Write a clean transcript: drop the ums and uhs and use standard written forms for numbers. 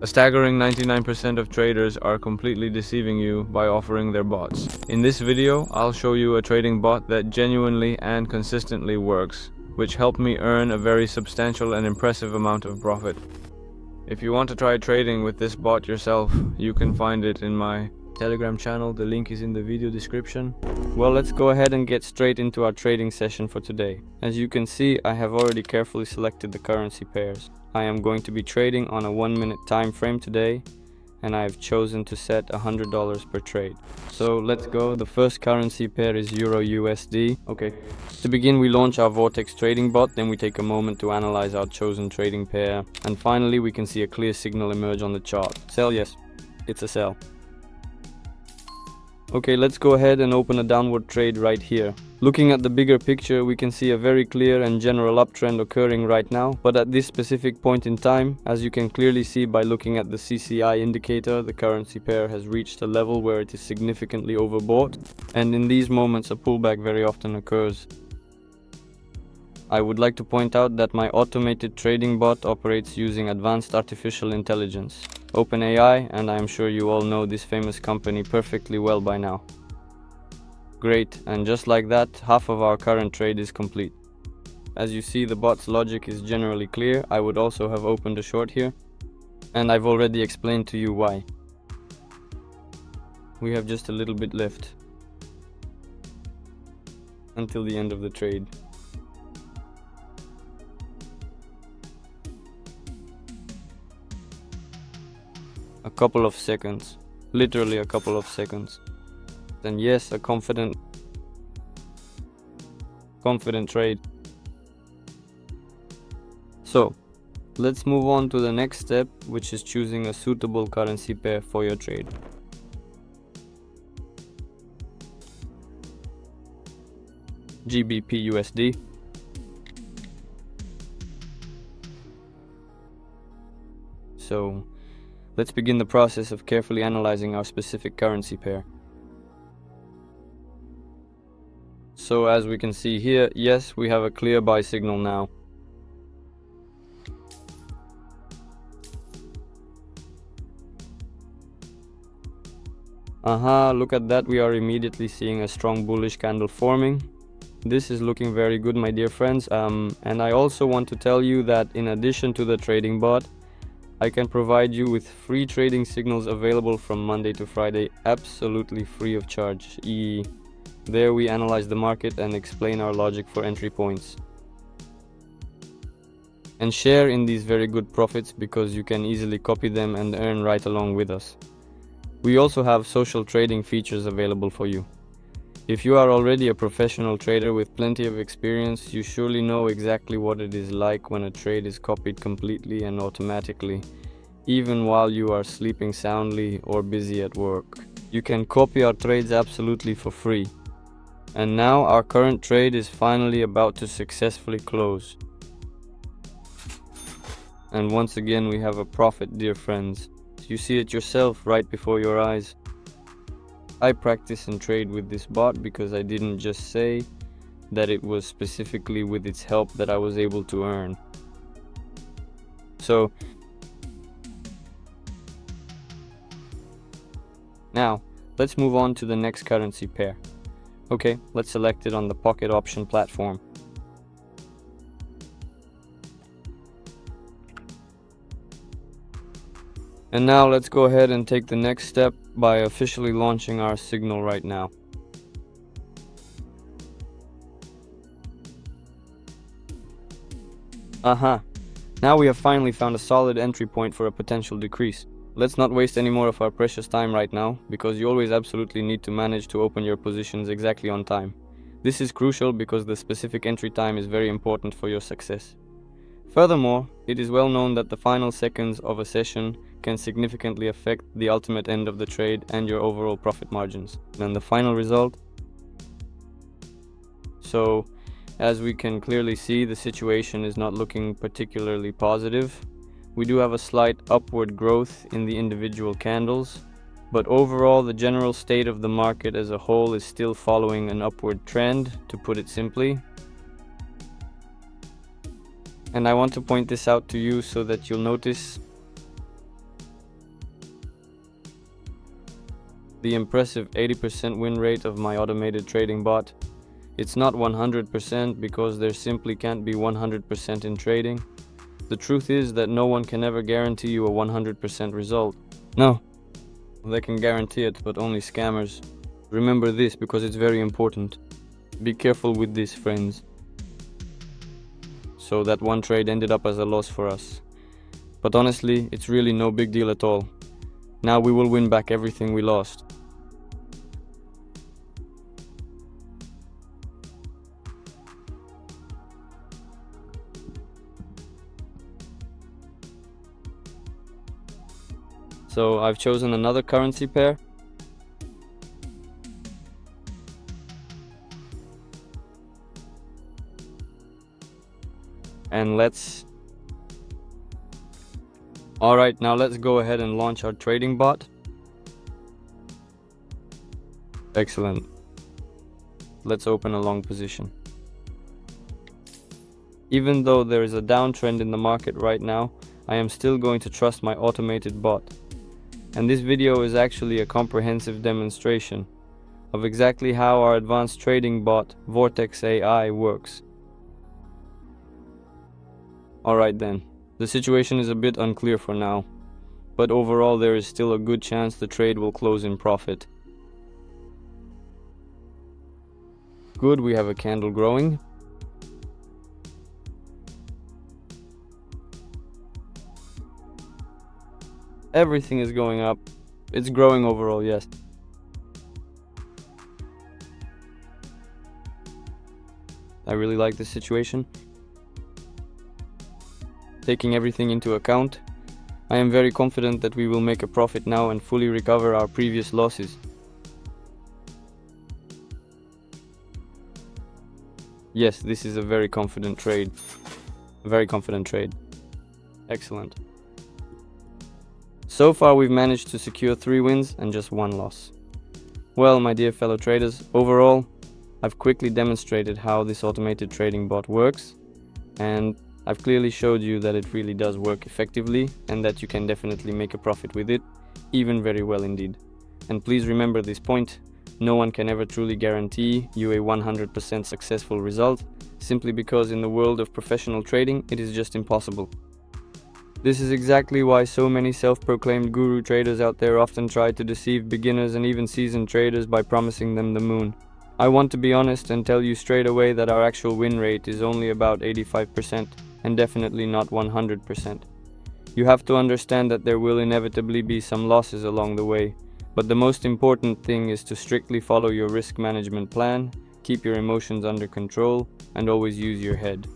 A staggering 99% of traders are completely deceiving you by offering their bots. In this video, I'll show you a trading bot that genuinely and consistently works, which helped me earn a very substantial and impressive amount of profit. If you want to try trading with this bot yourself, you can find it in my Telegram channel. The link is in the video description. Well, let's go ahead and get straight into our trading session for today. As you can see, I have already carefully selected the currency pairs. I am going to be trading on a 1-minute time frame today, and I have chosen to set $100 per trade. So let's go. The first currency pair is Euro USD. Okay. To begin, we launch our Vortex trading bot, then we take a moment to analyze our chosen trading pair, and finally we can see a clear signal emerge on the chart. Sell, yes, it's a sell. Okay, let's go ahead and open a downward trade right here. Looking at the bigger picture, we can see a very clear and general uptrend occurring right now, but at this specific point in time, as you can clearly see by looking at the CCI indicator, the currency pair has reached a level where it is significantly overbought, and in these moments a pullback very often occurs. I would like to point out that my automated trading bot operates using advanced artificial intelligence, OpenAI, and I am sure you all know this famous company perfectly well by now. Great, and just like that, half of our current trade is complete. As you see, the bot's logic is generally clear. I would also have opened a short here, and I've already explained to you why. We have just a little bit left until the end of the trade. A couple of seconds, literally a couple of seconds. And yes, a confident trade. So, let's move on to the next step, which is choosing a suitable currency pair for your trade. GBP USD. So, let's begin the process of carefully analyzing our specific currency pair. So as we can see here, yes, we have a clear buy signal now. Look at that, we are immediately seeing a strong bullish candle forming. This is looking very good, my dear friends. And I also want to tell you that in addition to the trading bot, I can provide you with free trading signals available from Monday to Friday, absolutely free of charge. There we analyze the market and explain our logic for entry points. And share in these very good profits because you can easily copy them and earn right along with us. We also have social trading features available for you. If you are already a professional trader with plenty of experience, you surely know exactly what it is like when a trade is copied completely and automatically, even while you are sleeping soundly or busy at work. You can copy our trades absolutely for free. And now our current trade is finally about to successfully close. And once again we have a profit, dear friends. You see it yourself right before your eyes. I practice and trade with this bot because I didn't just say that it was specifically with its help that I was able to earn. So, now, let's move on to the next currency pair. Okay, let's select it on the Pocket Option platform. And now let's go ahead and take the next step by officially launching our signal right now. Now we have finally found a solid entry point for a potential decrease. Let's not waste any more of our precious time right now, because you always absolutely need to manage to open your positions exactly on time. This is crucial because the specific entry time is very important for your success. Furthermore, it is well known that the final seconds of a session can significantly affect the ultimate end of the trade and your overall profit margins. And the final result. So, as we can clearly see, the situation is not looking particularly positive. We do have a slight upward growth in the individual candles, but overall the general state of the market as a whole is still following an upward trend, to put it simply. And I want to point this out to you so that you'll notice the impressive 80% win rate of my automated trading bot. It's not 100% because there simply can't be 100% in trading. The truth is that no one can ever guarantee you a 100% result. No, they can guarantee it, but only scammers. Remember this because it's very important. Be careful with this, friends. So that one trade ended up as a loss for us. But honestly, it's really no big deal at all. Now we will win back everything we lost. So I've chosen another currency pair. And Alright, now let's go ahead and launch our trading bot. Excellent. Let's open a long position. Even though there is a downtrend in the market right now, I am still going to trust my automated bot. And this video is actually a comprehensive demonstration of exactly how our advanced trading bot, Vortex AI, works. Alright then, the situation is a bit unclear for now, but overall there is still a good chance the trade will close in profit. Good, we have a candle growing. Everything is going up. It's growing overall, yes. I really like this situation. Taking everything into account, I am very confident that we will make a profit now and fully recover our previous losses. Yes, this is a very confident trade. Excellent. So far we've managed to secure 3 wins and just 1 loss. Well, my dear fellow traders, overall, I've quickly demonstrated how this automated trading bot works, and I've clearly showed you that it really does work effectively and that you can definitely make a profit with it, even very well indeed. And please remember this point, no one can ever truly guarantee you a 100% successful result, simply because in the world of professional trading, it is just impossible. This is exactly why so many self-proclaimed guru traders out there often try to deceive beginners and even seasoned traders by promising them the moon. I want to be honest and tell you straight away that our actual win rate is only about 85% and definitely not 100%. You have to understand that there will inevitably be some losses along the way, but the most important thing is to strictly follow your risk management plan, keep your emotions under control, and always use your head.